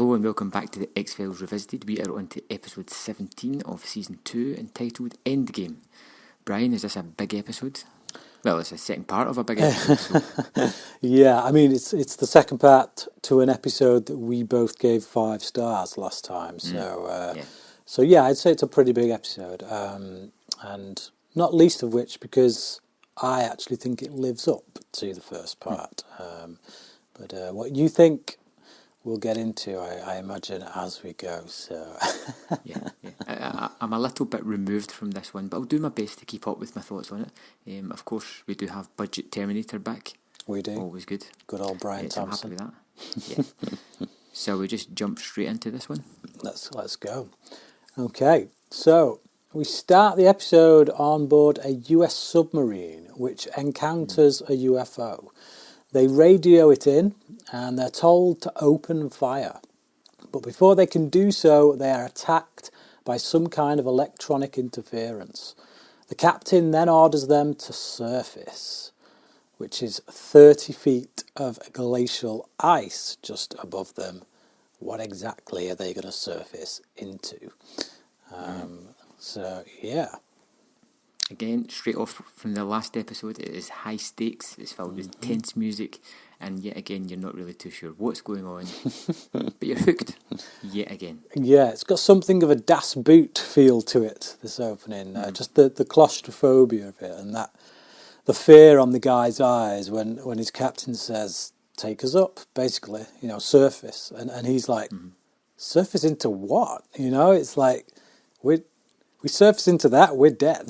Hello and welcome back to the X-Files Revisited. We are on to episode 17 of season 2, entitled Endgame. Brian, is this a big episode? Well, it's a second part of a big episode. So. Yeah, I mean, it's the second part to an episode that we both gave 5 stars last time. So yeah, I'd say it's a pretty big episode, and not least of which because I actually think it lives up to the first part. But what you think, we'll get into, I imagine, as we go. So yeah. I'm a little bit removed from this one, but I'll do my best to keep up with my thoughts on it. Of course, we do have Budget Terminator back. We do. Always good. Good old Brian Thompson. I'm happy with that. Yeah. So we just jump straight into this one. Let's go. Okay, so we start the episode on board a US submarine which encounters a UFO. They radio it in and they're told to open fire. But before they can do so, they are attacked by some kind of electronic interference. The captain then orders them to surface, which is 30 feet of glacial ice just above them. What exactly are they going to surface into? So, yeah. Again, straight off from the last episode, it is high stakes, it's filled with tense music, and yet again, you're not really too sure what's going on, but you're hooked yet again. Yeah, it's got something of a Das Boot feel to it, this opening. Just the claustrophobia of it, and that the fear on the guy's eyes when his captain says, take us up, basically, surface. And he's like, surface into what? It's like, we surface into that, we're dead.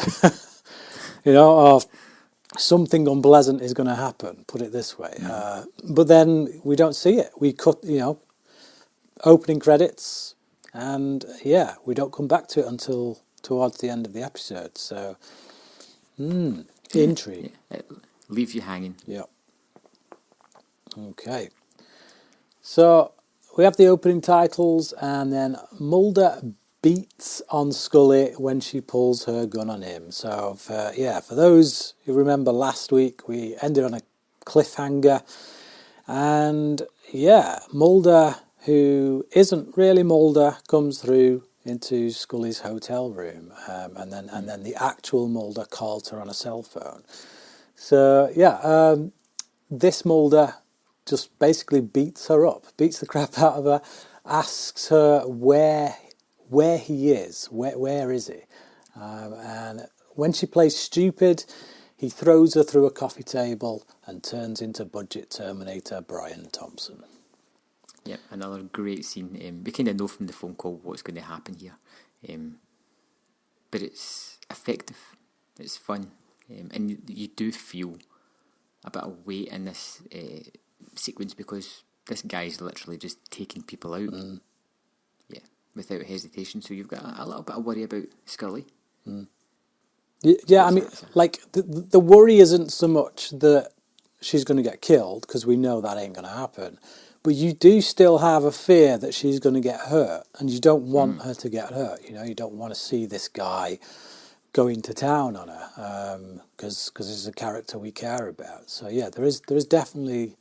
Or something unpleasant is going to happen, put it this way. But then we don't see it. We cut, opening credits, and we don't come back to it until towards the end of the episode. So, intrigue. Yeah, it leaves you hanging. Yeah. Okay. So we have the opening titles, and then Mulder beats on Scully when she pulls her gun on him. So, for those who remember last week, we ended on a cliffhanger. And, Mulder, who isn't really Mulder, comes through into Scully's hotel room. And then the actual Mulder calls her on a cell phone. So, this Mulder just basically beats her up, beats the crap out of her, asks her where he is, where is he? And when she plays stupid, he throws her through a coffee table and turns into Budget Terminator Brian Thompson. Yep, another great scene. We kind of know from the phone call what's going to happen here. But it's effective, it's fun, and you do feel a bit of weight in this sequence because this guy's literally just taking people out. Without hesitation, so you've got a little bit of worry about Scully. Yeah, I mean, like, the worry isn't so much that she's going to get killed, because we know that ain't going to happen, but you do still have a fear that she's going to get hurt, and you don't want her to get hurt, you don't want to see this guy going to town on her, because he's a character we care about. So yeah, there is definitely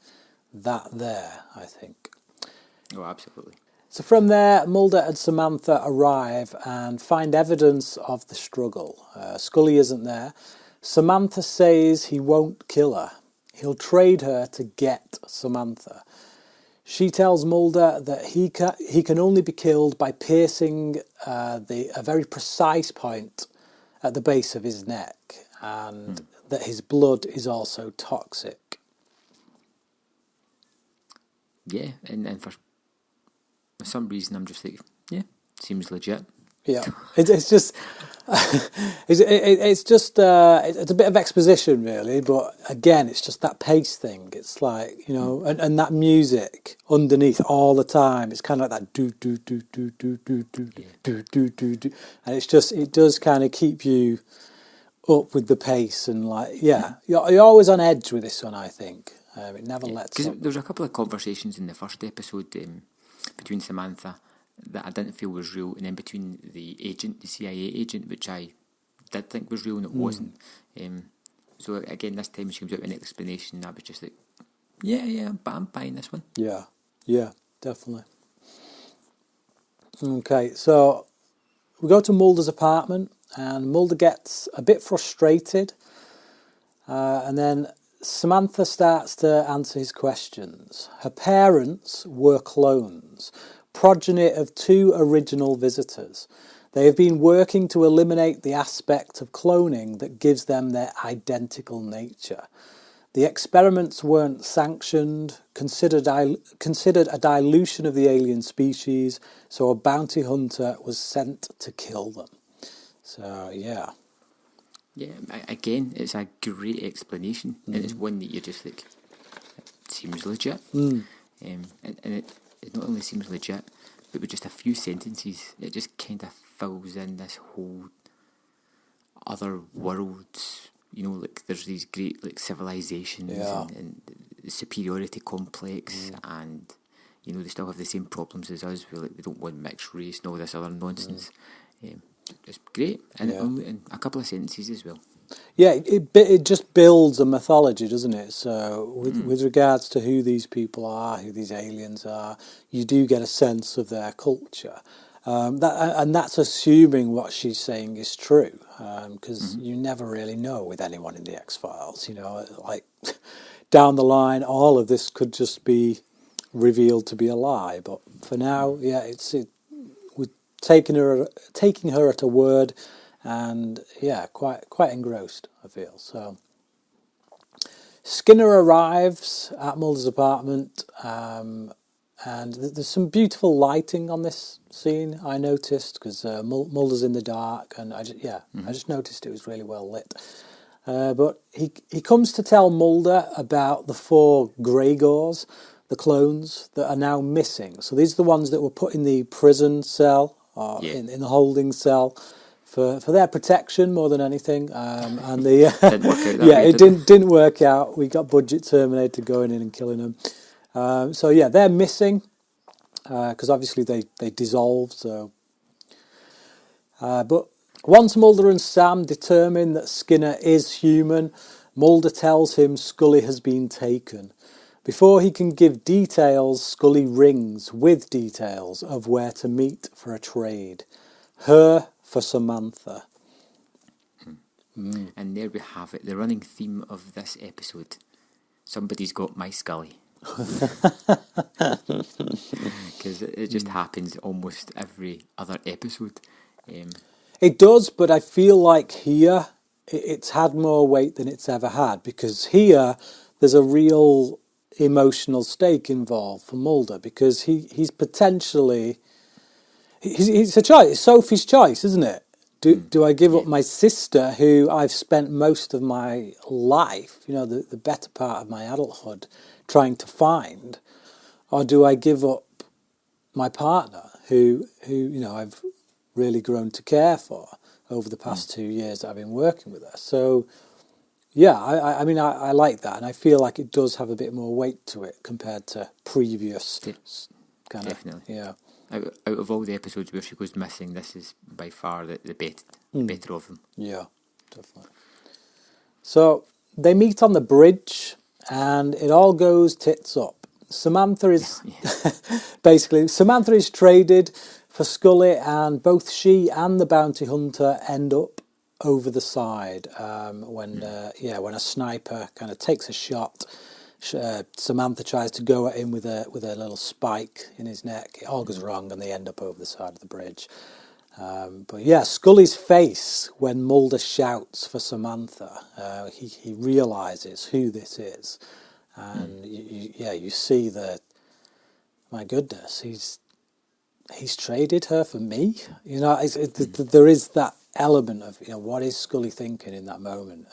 that there, I think. Oh, absolutely. So from there, Mulder and Samantha arrive and find evidence of the struggle. Scully isn't there. Samantha says he won't kill her. He'll trade her to get Samantha. She tells Mulder that he can only be killed by piercing a very precise point at the base of his neck, and that his blood is also toxic. Yeah, and for some reason I'm just like, seems legit. Yeah, it's just it's a bit of exposition really, but again, it's just that pace thing. It's like, and that music underneath all the time. It's kind of like that do do do do do do do do do do do, and it does kind of keep you up with the pace, and you're always on edge with this one. I think it never lets up. There was a couple of conversations in the first episode between Samantha that I didn't feel was real, and then between the CIA agent, which I did think was real and it wasn't. So again, this time she comes out with an explanation, and I was just like, but I'm buying this one. Yeah, definitely. Okay, so we go to Mulder's apartment, and Mulder gets a bit frustrated, and then Samantha starts to answer his questions. Her parents were clones, progeny of 2 original visitors. They have been working to eliminate the aspect of cloning that gives them their identical nature. The experiments weren't sanctioned, considered a dilution of the alien species, so a bounty hunter was sent to kill them. So, yeah. Yeah, again, it's a great explanation, and it's one that you're just like, it seems legit. And it not only seems legit, but with just a few sentences, it just kind of fills in this whole other worlds. You know, like there's these great like civilizations and the superiority complex, and you know they still have the same problems as us. We like they don't want mixed race and all this other nonsense. It's great, and only in a couple of sentences as well. Yeah, it just builds a mythology, doesn't it? So with regards to who these people are, who these aliens are, you do get a sense of their culture. And that's assuming what she's saying is true, because you never really know with anyone in the X-Files. You know, like down the line, all of this could just be revealed to be a lie. But for now, yeah, we're taking her at her word, and yeah, quite engrossed, I feel. So Skinner arrives at Mulder's apartment. And there's some beautiful lighting on this scene, I noticed, because Mulder's in the dark, and I just noticed it was really well lit. But he comes to tell Mulder about the 4 Gregors, the clones, that are now missing. So these are the ones that were put in the prison cell, or in the holding cell, for their protection more than anything. And the Didn't work out that way, it didn't work out. We got budget Terminator going in and killing them. So yeah, they're missing because obviously they dissolved. So, but once Mulder and Sam determine that Skinner is human, Mulder tells him Scully has been taken. Before he can give details, Scully rings with details of where to meet for a trade. Her for Samantha. And there we have it, the running theme of this episode. Somebody's got my Scully. Because it just happens almost every other episode. It does, but I feel like here it's had more weight than it's ever had, because here there's a real emotional stake involved for Mulder, because he's potentially it's a choice. It's Sophie's choice, isn't it? Do I give up my sister, who I've spent most of my life, you know, the better part of my adulthood, trying to find, or do I give up my partner, who you know I've really grown to care for over the past 2 years that I've been working with her? So yeah, I mean I like that, and I feel like it does have a bit more weight to it compared to previous kind Definitely. of Out of all the episodes where she goes missing, this is by far the better of them. Yeah, definitely. So they meet on the bridge, and it all goes tits up. Samantha is basically Samantha is traded for Scully, and both she and the bounty hunter end up over the side when a sniper kind of takes a shot. Samantha tries to go at him with a little spike in his neck. It all goes wrong, and they end up over the side of the bridge. But yeah, Scully's face when Mulder shouts for Samantha, he realises who this is, and you see that. My goodness, he's traded her for me. You know, there is that element of, you know, what is Scully thinking in that moment.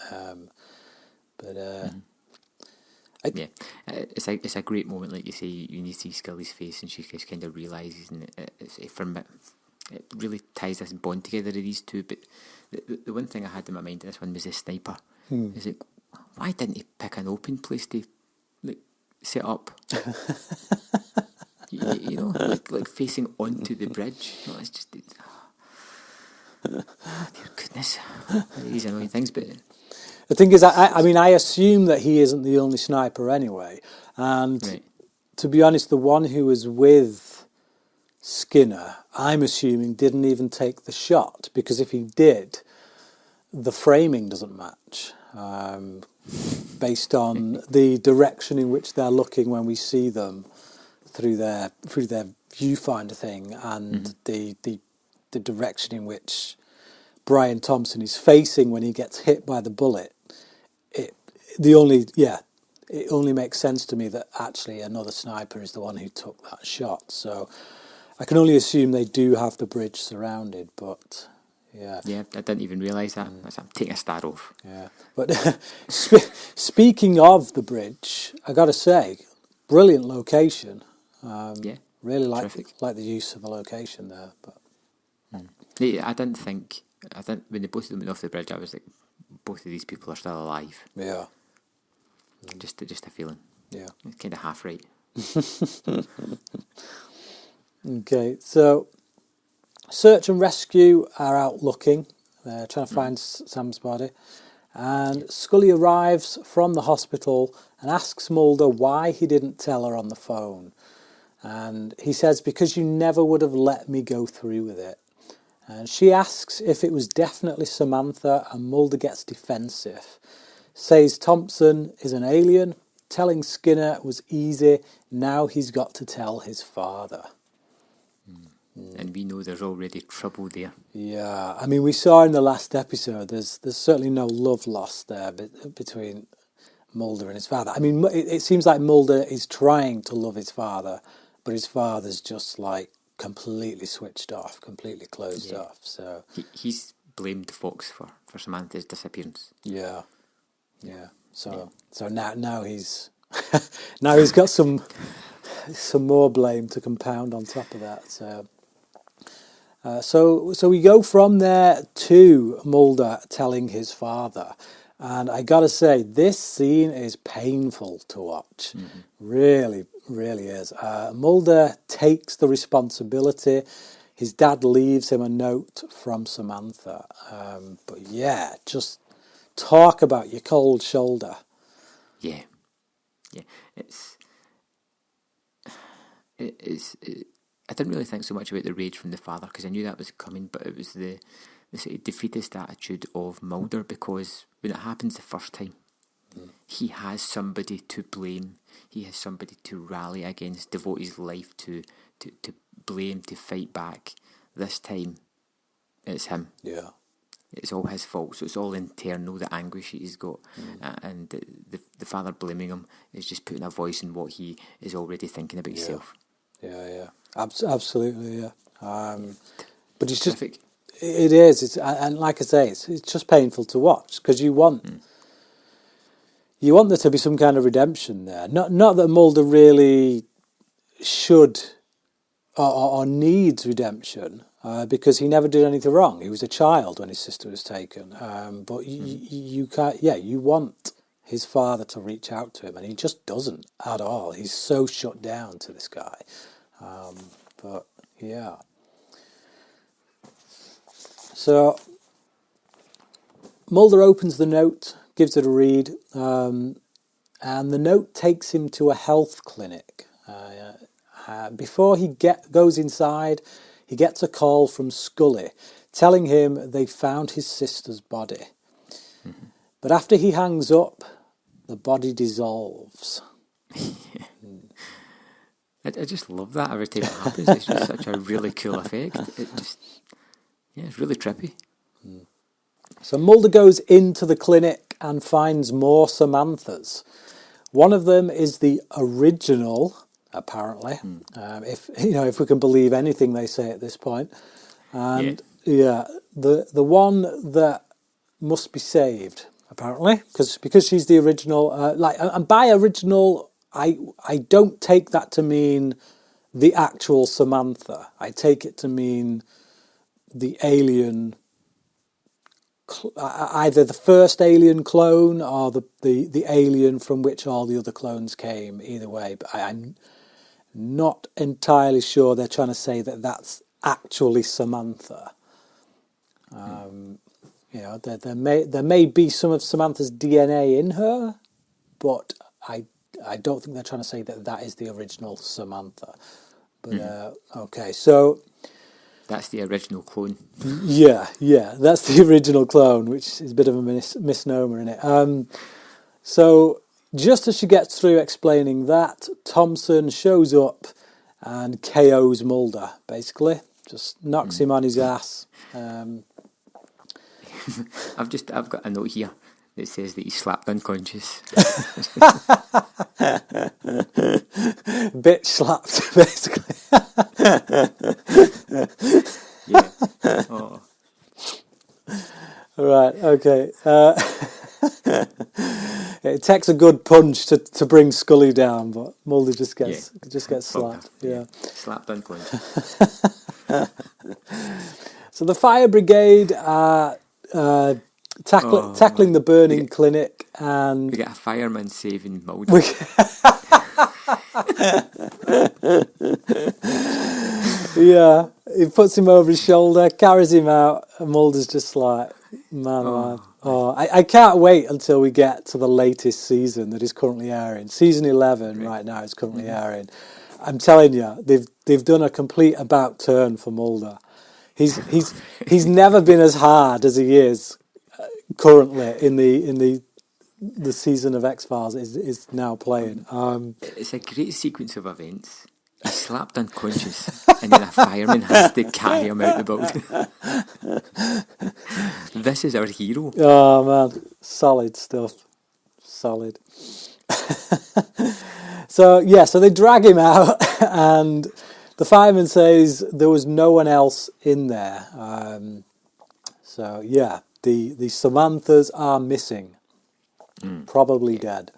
It's a great moment, like you say. You see Scully's face, and she just kind of realises, and it really ties this bond together of these two. But the one thing I had in my mind in this one was the sniper. Is like, why didn't he pick an open place to like set up? you know, like facing onto the bridge. No, it's just dear goodness, these annoying things. But the thing is, I mean, I assume that he isn't the only sniper anyway. And to be honest, the one who was with Skinner, I'm assuming, didn't even take the shot, because if he did, the framing doesn't match, based on the direction in which they're looking when we see them through their viewfinder thing, and the direction in which Brian Thompson is facing when he gets hit by the bullet. It only makes sense to me that actually another sniper is the one who took that shot. So I can only assume they do have the bridge surrounded, but yeah. Yeah, I didn't even realise that. I'm taking a star off. Yeah, but speaking of the bridge, I got to say, brilliant location. Really like the use of the location there. But Yeah, I didn't when they both of them went off the bridge, I was like, both of these people are still alive. Yeah. Just a feeling. Yeah. It's kind of half right. Okay, so search and rescue are out looking. They're trying to find Sam's body. And Scully arrives from the hospital and asks Mulder why he didn't tell her on the phone. And he says, because you never would have let me go through with it. And she asks if it was definitely Samantha, and Mulder gets defensive. Says Thompson is an alien. Telling Skinner was easy. Now he's got to tell his father. And we know there's already trouble there. Yeah, I mean, we saw in the last episode, there's certainly no love lost there between Mulder and his father. I mean, it seems like Mulder is trying to love his father, but his father's just like completely switched off, completely closed off. So he's blamed Fox for Samantha's disappearance. Yeah. So now he's now he's got some more blame to compound on top of that. So we go from there to Mulder telling his father, and I gotta say, this scene is painful to watch. Really, really is. Mulder takes the responsibility. His dad leaves him a note from Samantha. But yeah, just talk about your cold shoulder. Yeah. I didn't really think so much about the rage from the father, because I knew that was coming, but it was the sort of defeatist attitude of Mulder, because when it happens the first time, he has somebody to blame, he has somebody to rally against, devote his life to blame, to fight back. This time, it's him. Yeah. It's all his fault, so it's all internal, the anguish he's got, and the father blaming him is just putting a voice in what he is already thinking about himself. Yeah. Absolutely, yeah. But it's Terrific. Just, it is. It's, and like I say, it's just painful to watch, because you want there to be some kind of redemption there. Not that Mulder really should or needs redemption, because he never did anything wrong. He was a child when his sister was taken. But you can't. Yeah, you want his father to reach out to him, and he just doesn't at all. He's so shut down to this guy. But yeah. So Mulder opens the note, gives it a read, and the note takes him to a health clinic. Before he goes inside, he gets a call from Scully telling him they found his sister's body. But after he hangs up, the body dissolves. I just love that every time it happens. It's just such a really cool effect. It's really trippy. So Mulder goes into the clinic and finds more Samanthas. One of them is the original, apparently, if we can believe anything they say at this point. And the one that must be saved, apparently, because she's the original. And by original, I don't take that to mean the actual Samantha. I take it to mean the alien, either the first alien clone or the alien from which all the other clones came. Either way, but I'm not entirely sure they're trying to say that that's actually Samantha. There may be some of Samantha's DNA in her, but I don't think they're trying to say that is the original Samantha. But okay, so That's the original clone. yeah, that's the original clone, which is a bit of a misnomer in it. So just as she gets through explaining that, Thompson shows up and KOs Mulder, basically. Just knocks him on his ass. I've got a note here that says that he's slapped unconscious. Bitch slapped, basically. Yeah. Oh. Right, okay. It takes a good punch to bring Scully down, but Mulder just gets slapped. Yeah. Slapped unconscious. So the fire brigade are tackling the burning clinic, and We get a fireman saving Mulder. yeah, he puts him over his shoulder, carries him out, and Mulder's just like, man. I can't wait until we get to the latest season that is currently airing. Season 11 right now is currently airing. I'm telling you, they've done a complete about turn for Mulder. He's never been as hard as he is currently in the season of X-Files is now playing. It's a great sequence of events. He's slapped unconscious, and then a fireman has to carry him out the building. This is our hero. Oh man, solid stuff. Solid. So they drag him out, and the fireman says there was no one else in there. The Samanthas are missing, probably dead.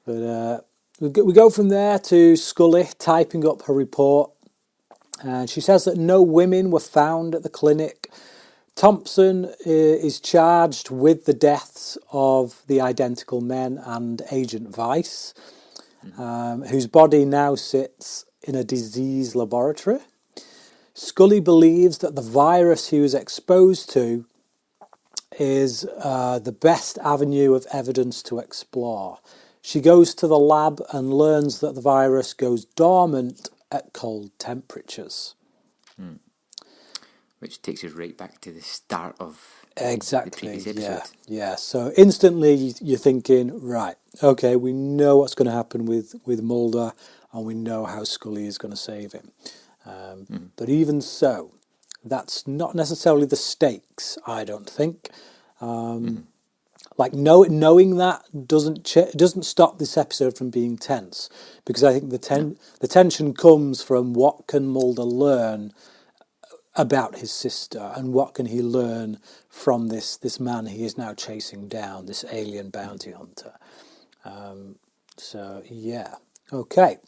But we go from there to Scully typing up her report, and she says that no women were found at the clinic. Thompson is charged with the deaths of the identical men and Agent Vice, whose body now sits in a disease laboratory. Scully believes that the virus he was exposed to is the best avenue of evidence to explore. She goes to the lab and learns that the virus goes dormant at cold temperatures. Which takes us right back to the start of Exactly, the previous episode. Yeah. So instantly you're thinking, right, okay, we know what's going to happen with Mulder, and we know how Scully is going to save him. But even so, that's not necessarily the stakes, I don't think. Like knowing that doesn't stop this episode from being tense, because I think the tension comes from what can Mulder learn about his sister, and what can he learn from this man he is now chasing down, this alien bounty hunter. Okay.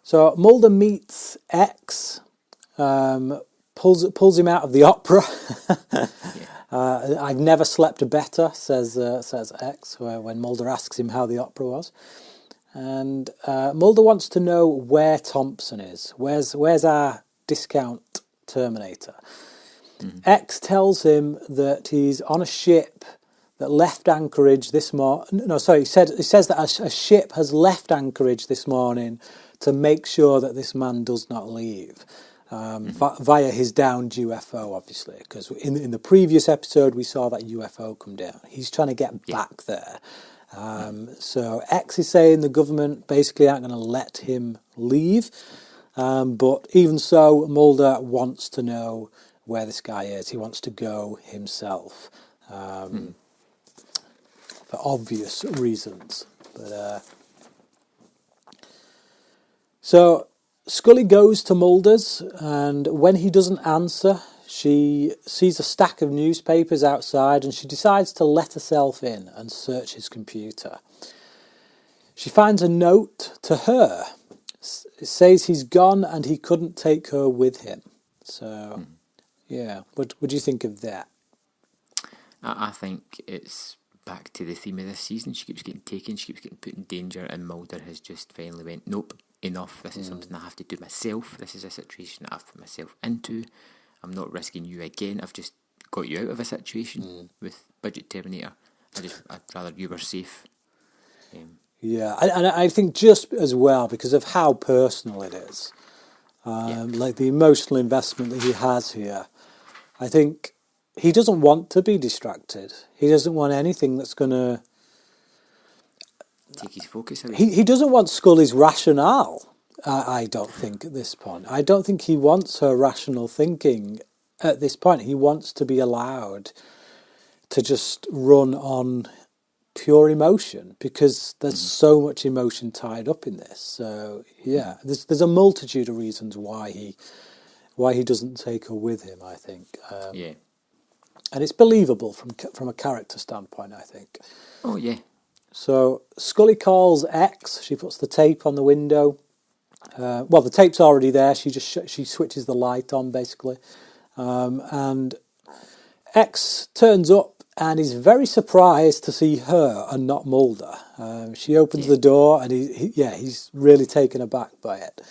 So Mulder meets X, pulls him out of the opera. I've never slept better, says X, when Mulder asks him how the opera was. And Mulder wants to know where Thompson is. Where's our discount Terminator? X tells him that he's on a ship that left anchorage this morning. No, sorry, he says that a ship has left anchorage this morning to make sure that this man does not leave. Via his downed UFO, obviously, because in the previous episode we saw that UFO come down. He's trying to get back there. So X is saying the government basically aren't going to let him leave. But even so, Mulder wants to know where this guy is. He wants to go himself, for obvious reasons. But so Scully goes to Mulder's, and when he doesn't answer, she sees a stack of newspapers outside, and she decides to let herself in and search his computer. She finds a note to her. It says he's gone and he couldn't take her with him. So, yeah, what do you think of that? I think it's back to the theme of this season. She keeps getting taken, she keeps getting put in danger, and Mulder has just finally went, nope, enough. This is something I have to do myself. This is a situation that I've put myself into. I'm not risking you again. I've just got you out of a situation with Budget Terminator. I'd rather you were safe. Yeah, and I think just as well because of how personal it is, like the emotional investment that he has here. I think he doesn't want to be distracted. He doesn't want anything that's going to... Take his focus away. He doesn't want Scully's rationale, I don't think, at this point. I don't think he wants her rational thinking at this point. He wants to be allowed to just run on pure emotion because there's so much emotion tied up in this. So, yeah, there's a multitude of reasons why he doesn't take her with him, I think. Yeah. And it's believable from a character standpoint, I think. Oh, yeah. So Scully calls X. She puts the tape on the window. Well, the tape's already there. She just she switches the light on, basically. And X turns up and is very surprised to see her and not Mulder. She opens the door and he's really taken aback by it.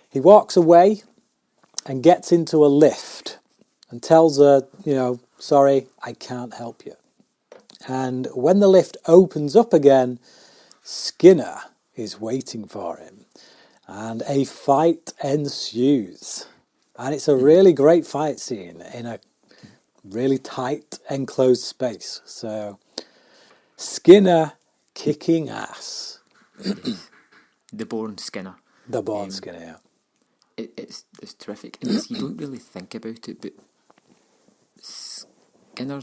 He walks away and gets into a lift and tells her, sorry, I can't help you. And when the lift opens up again, Skinner is waiting for him. And a fight ensues. And it's a really great fight scene in a really tight, enclosed space. So, Skinner kicking ass. The born Skinner. The born Skinner, yeah. It's terrific. And you don't really think about it, but Skinner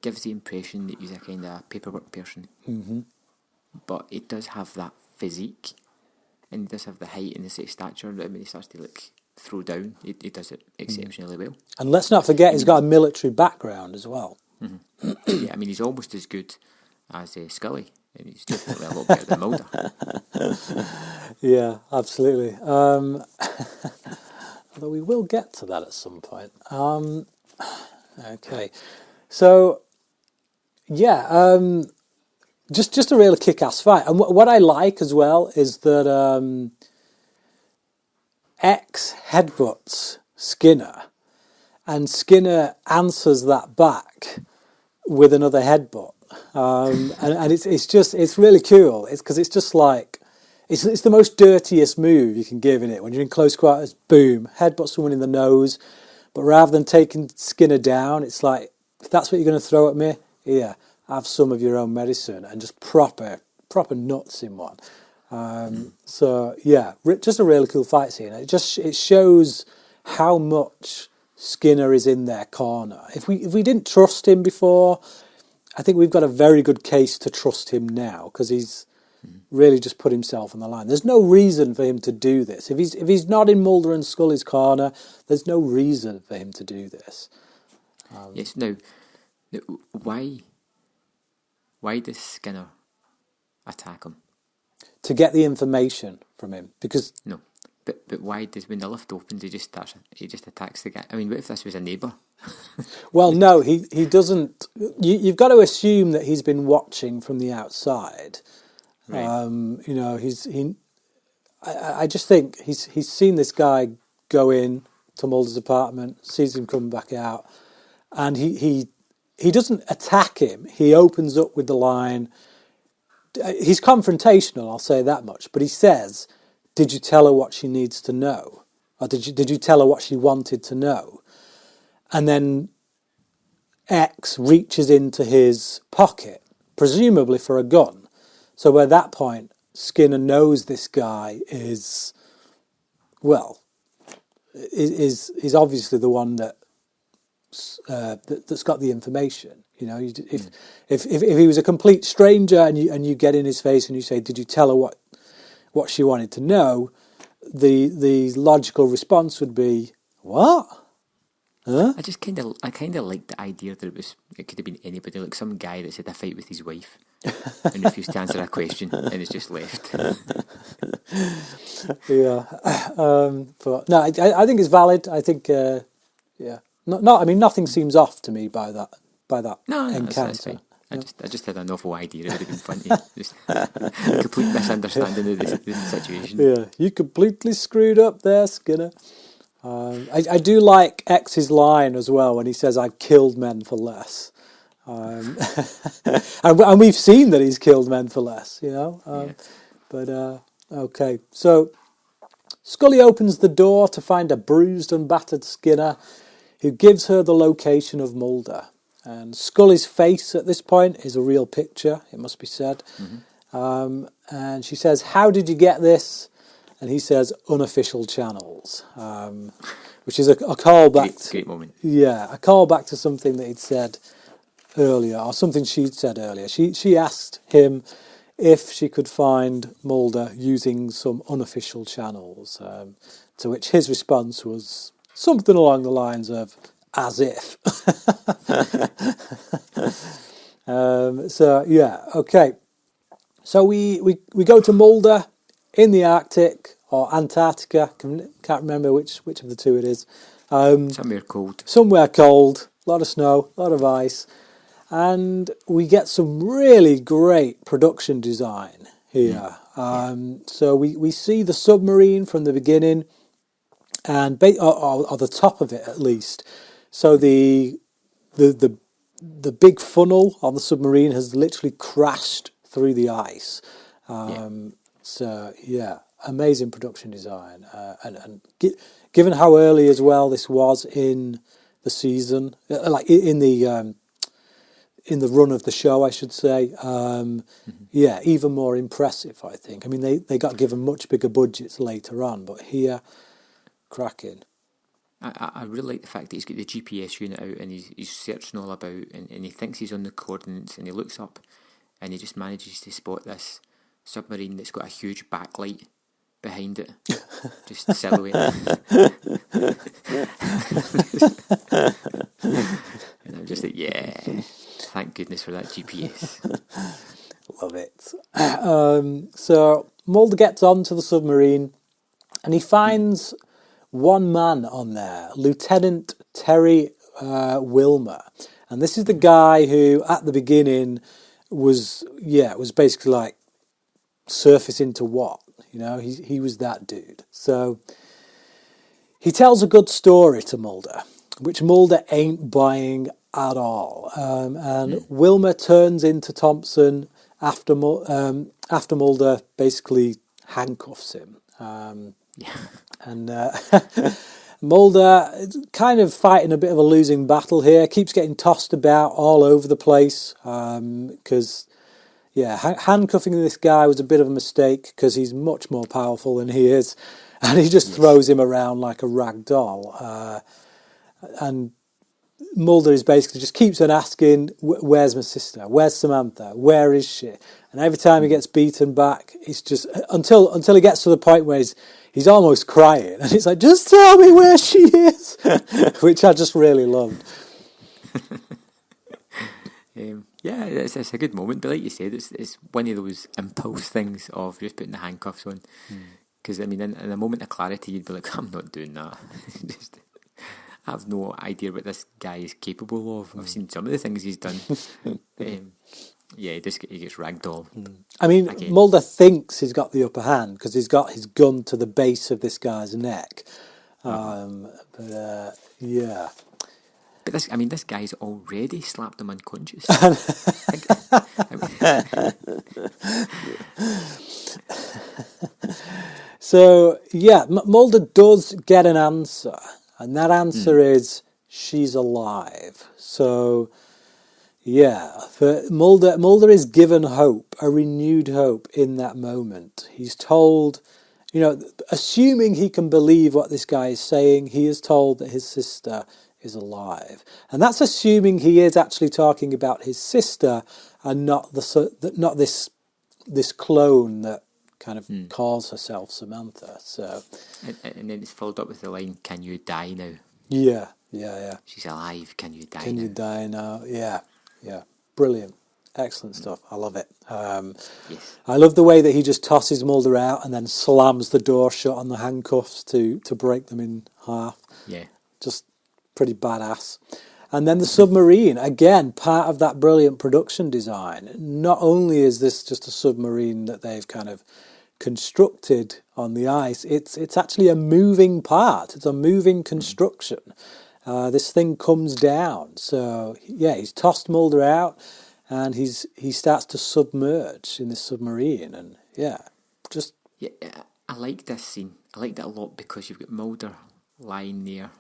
gives the impression that he's a kind of paperwork person. Mm-hmm. But he does have that physique, and he does have the height and the sort of stature. When he starts to throw down, he does it exceptionally well. And let's not forget he's got a military background as well. Mm-hmm. Yeah, I mean, he's almost as good as Scully, and he's definitely a lot better than Mulder. Yeah, absolutely. Although we will get to that at some point. Okay, so yeah, just a real kick-ass fight. And what I like as well is that X headbutts Skinner, and Skinner answers that back with another headbutt. And it's really cool. It's because it's just like it's the most dirtiest move you can give in it. When you're in close quarters, boom, headbutt someone in the nose. But rather than taking Skinner down, it's like, if that's what you're going to throw at me, here, have some of your own medicine, and just proper nuts in one. So yeah, just a really cool fight scene. It shows how much Skinner is in their corner. If we didn't trust him before, I think we've got a very good case to trust him now, because he's really just put himself on the line. There's no reason for him to do this. If he's not in Mulder and Scully's corner, there's no reason for him to do this. Yes. Now, why does Skinner attack him? To get the information from him, because no, but why does, when the lift opens, he just attacks the guy? I mean, what if this was a neighbour? Well, no, he doesn't. You've got to assume that he's been watching from the outside. Right. I just think he's seen this guy go in to Mulder's apartment, sees him coming back out, and he doesn't attack him. He opens up with the line. He's confrontational, I'll say that much, but he says, "Did you tell her what she needs to know? Or did you tell her what she wanted to know?" And then X reaches into his pocket, presumably for a gun. So at that point, Skinner knows this guy is obviously the one that's got the information. If he was a complete stranger and you get in his face and you say, "Did you tell her what she wanted to know?" The logical response would be, "What? Huh?" I kind of like the idea that it could have been anybody, like some guy that's had a fight with his wife and refused to answer a question and is just left. Yeah, but no, I think it's valid. I think, yeah, I mean, nothing seems off to me by that encounter. That's fine. I just had an awful idea. It would have been funny. Just complete misunderstanding of the situation. Yeah, you completely screwed up there, Skinner. I do like X's line as well when he says, "I've killed men for less." And we've seen that he's killed men for less, you know. Yeah. But okay, so Scully opens the door to find a bruised and battered Skinner, who gives her the location of Mulder. And Scully's face at this point is a real picture, it must be said. And she says, "How did you get this?" And he says, "Unofficial channels," which is a callback. Great moment. Yeah, a callback to something that he'd said earlier, or something she'd said earlier. She asked him if she could find Mulder using some unofficial channels, to which his response was something along the lines of, "As if." So, yeah, okay. So we go to Mulder in the Arctic, or Antarctica, can't remember which of the two it is. Somewhere cold. Somewhere cold, a lot of snow, a lot of ice. And we get some really great production design here. So we see the submarine from the beginning, and or the top of it at least. So the big funnel on the submarine has literally crashed through the ice. So yeah, amazing production design, and given how early as well this was in the season, like in the run of the show, I should say. Yeah, even more impressive, I think. I mean, they got given much bigger budgets later on, but here, cracking. I really like the fact that he's got the GPS unit out and he's searching all about, and he thinks he's on the coordinates, and he looks up and he just manages to spot this submarine that's got a huge backlight behind it, just silhouette. And I'm just like, yeah, thank goodness for that GPS. Love it. So Mulder gets onto the submarine and he finds one man on there, Lieutenant Terry Wilmer. And this is the guy who, at the beginning, was basically like surfacing to what? You know, he was that dude. So he tells a good story to Mulder, which Mulder ain't buying at all. And Wilmer turns into Thompson after Mulder basically handcuffs him. And Mulder kind of fighting a bit of a losing battle here, keeps getting tossed about all over the place, because handcuffing this guy was a bit of a mistake because he's much more powerful than he is, and he just throws him around like a rag doll. And Mulder is basically just keeps on asking, "Where's my sister? Where's Samantha? Where is she?" And every time he gets beaten back, it's just until he gets to the point where he's almost crying, and it's like, "Just tell me where she is," which I just really loved. Yeah, it's a good moment, but like you said, it's one of those impulse things of just putting the handcuffs on. Because I mean, in a moment of clarity, you'd be like, "I'm not doing that." Just, I have no idea what this guy is capable of. I've seen some of the things he's done. Yeah, he gets ragdoll. I mean, again. Mulder thinks he's got the upper hand because he's got his gun to the base of this guy's neck. Yeah. But this guy's already slapped him unconscious. So, yeah, Mulder does get an answer. And that answer is, she's alive. So, yeah, for Mulder is given hope, a renewed hope in that moment. He's told, assuming he can believe what this guy is saying, he is told that his sister is alive. And that's assuming he is actually talking about his sister and not this clone that kind of calls herself Samantha. So, and then it's followed up with the line, "Can you die now?" Yeah. She's alive. Can you die now? Can you die now? Yeah. Brilliant. Excellent stuff. I love it. Yes. I love the way that he just tosses Mulder out and then slams the door shut on the handcuffs to break them in half. Yeah. Just pretty badass. And then the submarine, again, part of that brilliant production design. Not only is this just a submarine that they've kind of constructed on the ice, it's actually a moving part. It's a moving construction. this thing comes down. So yeah, he's tossed Mulder out, and he starts to submerge in this submarine, and yeah, just Yeah, I like this scene. I like that a lot because you've got Mulder lying there,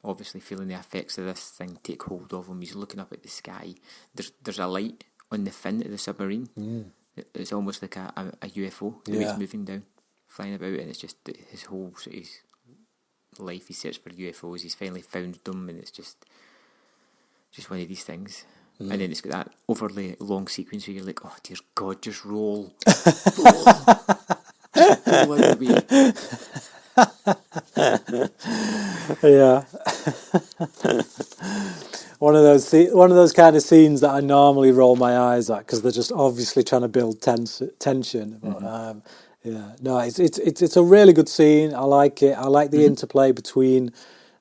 obviously feeling the effects of this thing take hold of him. He's looking up at the sky. There's a light on the fin of the submarine. It's almost like a UFO that he's moving down, flying about, and it's just his whole sort of life. He searched for UFOs. He's finally found them, and it's just one of these things. And then it's got that overly long sequence where you're like, oh dear God, just roll, roll, just roll out of the way. yeah. One of those kind of scenes that I normally roll my eyes at because they're just obviously trying to build tension. But, yeah, no, it's a really good scene. I like it. I like the interplay between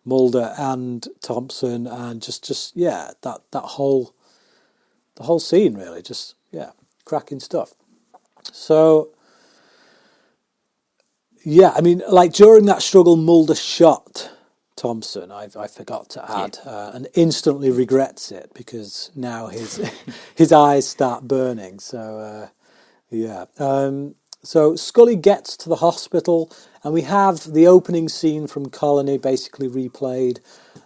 Mulder and Thompson, and just yeah, that whole scene really, just yeah, cracking stuff. So yeah, I mean, like during that struggle, Mulder shot Thompson. I forgot to add, and instantly regrets it because now his eyes start burning. So yeah. So Scully gets to the hospital, and we have the opening scene from Colony basically replayed.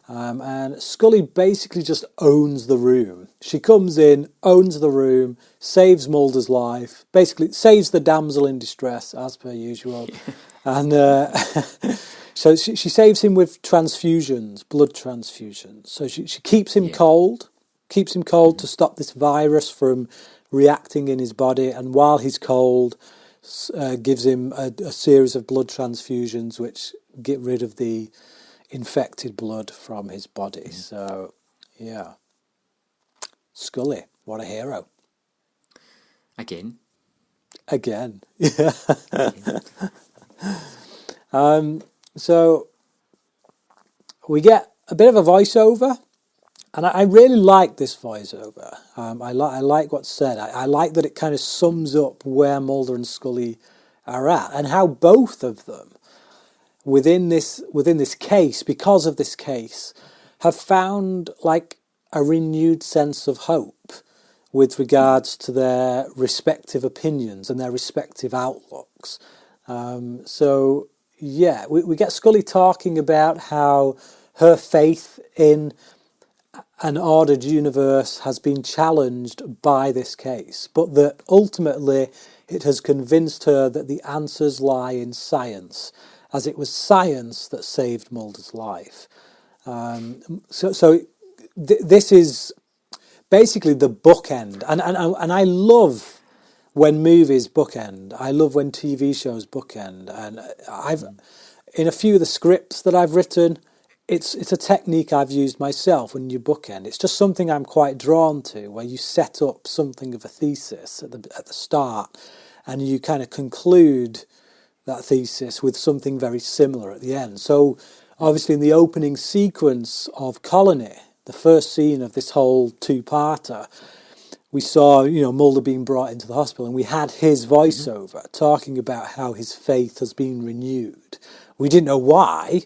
And Scully basically just owns the room. She comes in, owns the room, saves Mulder's life, basically saves the damsel in distress, as per usual. And so she saves him with transfusions, blood transfusions. So she keeps him cold, to stop this virus from reacting in his body. And while he's cold, gives him a series of blood transfusions which get rid of the infected blood from his body. So, yeah. Scully, what a hero. Again. Yeah. So, we get a bit of a voiceover, and I really like this voiceover. I like what's said. I like that it kind of sums up where Mulder and Scully are at, and how both of them within this case, because of this case, have found like a renewed sense of hope with regards to their respective opinions and their respective outlooks. So yeah, we get Scully talking about how her faith in an ordered universe has been challenged by this case, but that ultimately it has convinced her that the answers lie in science, as it was science that saved Mulder's life. So this is basically the bookend, and I love when movies bookend. I love when TV shows bookend, and I've in a few of the scripts that I've written, it's a technique I've used myself. When you bookend, it's just something I'm quite drawn to, where you set up something of a thesis at the start, and you kind of conclude that thesis with something very similar at the end. So obviously in the opening sequence of Colony, the first scene of this whole two-parter, we saw, Mulder being brought into the hospital, and we had his voiceover talking about how his faith has been renewed. We didn't know why,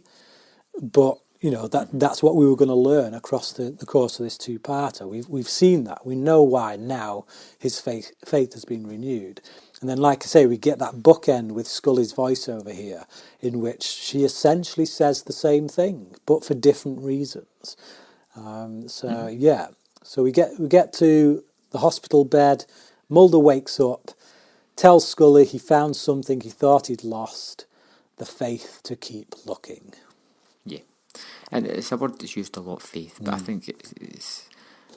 but that's what we were going to learn across the course of this two-parter. We've seen that. We know why now his faith has been renewed. And then, like I say, we get that bookend with Scully's voiceover here, in which she essentially says the same thing, but for different reasons. Yeah. So we get to the hospital bed. Mulder wakes up, tells Scully he found something he thought he'd lost, the faith to keep looking. Yeah. And it's a word that's used a lot, faith, but I think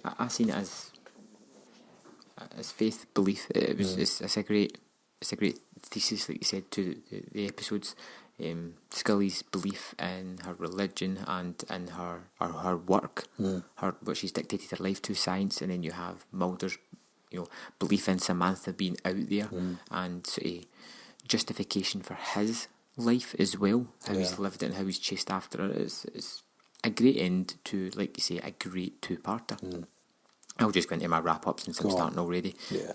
I've seen it as faith, belief. It's a great thesis, like you said, to the episodes. Scully's belief in her religion and in her work, what she's dictated her life to, science, and then you have Mulder's, belief in Samantha being out there, and sort of justification for his life as well, how he's lived it and how he's chased after it. It's a great end to, like you say, a great two-parter. I'll just go into my wrap-up since I'm starting already. Yeah.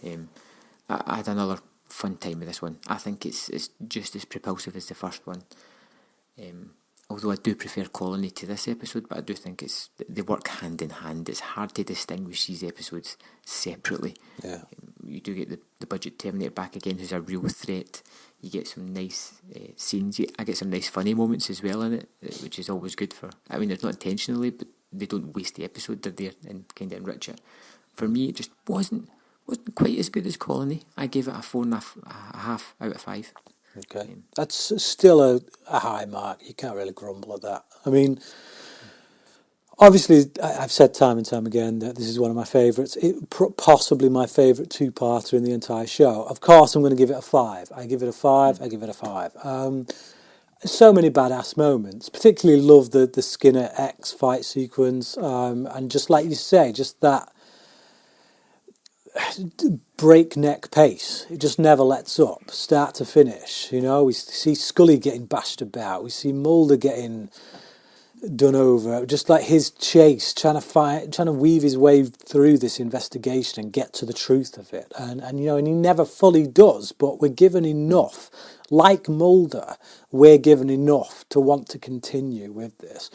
I had another fun time with this one. I think it's just as propulsive as the first one. although I do prefer Colony to this episode, but I do think they work hand in hand. It's hard to distinguish these episodes separately. Yeah. You do get the budget Terminator back again, who's a real threat. You get some nice scenes. I get some nice funny moments as well in it, which is always good for... I mean, it's not intentionally, but they don't waste the episode. They're there and kind of enrich it. For me, it just wasn't quite as good as Colony. I gave it a 4.5 out of 5. Okay. That's still a high mark. You can't really grumble at that. I mean, obviously, I've said time and time again that this is one of my favourites. Possibly my favourite two-parter in the entire show. Of course, I'm going to give it a 5. I give it a 5. I give it a 5. So many badass moments. Particularly love the Skinner X fight sequence. And just like you say, just that breakneck pace. It just never lets up, start to finish. You know, we see Scully getting bashed about. We see Mulder getting done over. Just like his chase, trying to weave his way through this investigation and get to the truth of it. And you know, and he never fully does, but we're given enough. Like Mulder, we're given enough to want to continue with this.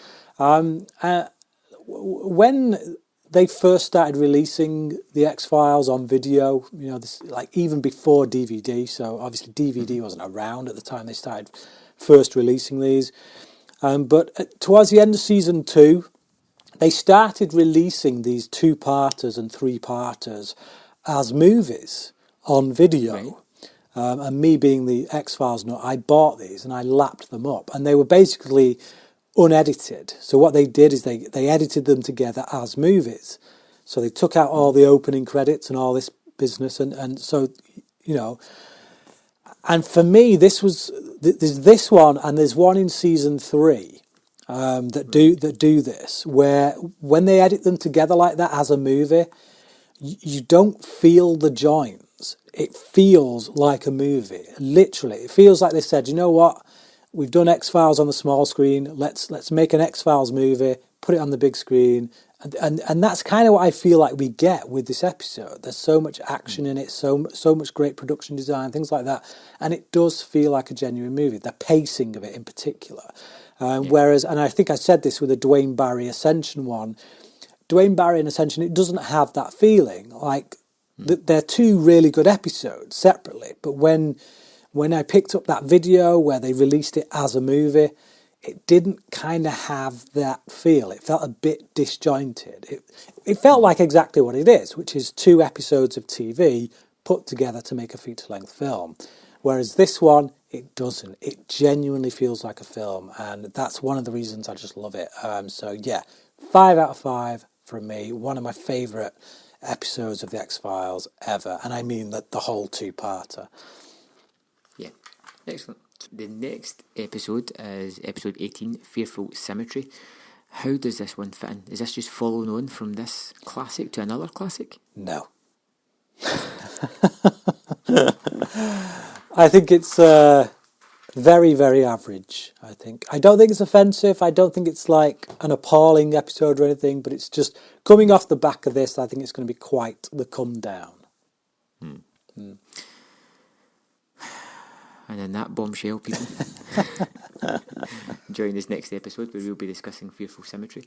When they first started releasing the X-Files on video, you know, this, like even before DVD, so obviously DVD wasn't around at the time they started first releasing these. But towards the end of season 2, they started releasing these 2-parters and 3-parters as movies on video. Right. And me being the X-Files nut, I bought these and I lapped them up. And they were basically unedited. So what they did is they edited them together as movies. So they took out all the opening credits and all this business, and so, you know. And for me, there's this one, and there's one in season 3 that do this, where when they edit them together like that as a movie, you don't feel the joins. It feels like a movie. Literally, it feels like they said, you know what? We've done X-Files on the small screen. Let's make an X-Files movie, put it on the big screen. And that's kind of what I feel like we get with this episode. There's so much action in it, so much great production design, things like that. And it does feel like a genuine movie, the pacing of it in particular. Whereas, and I think I said this with the Dwayne Barry Ascension one, Dwayne Barry and Ascension, it doesn't have that feeling. Like, they're 2 really good episodes separately. But when I picked up that video where they released it as a movie, it didn't kind of have that feel. It felt a bit disjointed. It felt like exactly what it is, which is 2 episodes of TV put together to make a feature-length film. Whereas this one, it doesn't. It genuinely feels like a film, and that's one of the reasons I just love it. So yeah, 5 out of 5 from me. One of my favourite episodes of The X-Files ever, and I mean the whole 2-parter. Yeah, excellent. The next episode is episode 18, Fearful Symmetry. How does this one fit in? Is this just following on from this classic to another classic? No. I think it's very, very average, I think. I don't think it's offensive. I don't think it's like an appalling episode or anything, but it's just coming off the back of this, I think it's going to be quite the come down. And in that bombshell, people, during this next episode, we will be discussing Fearful Symmetry.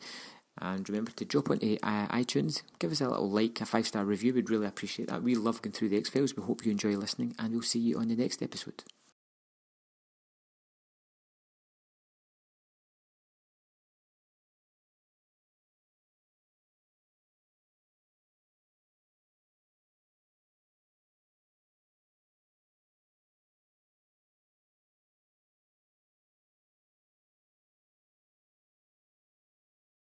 And remember to drop onto iTunes, give us a little like, a 5-star review. We'd really appreciate that. We love going through the X-Files. We hope you enjoy listening, and we'll see you on the next episode.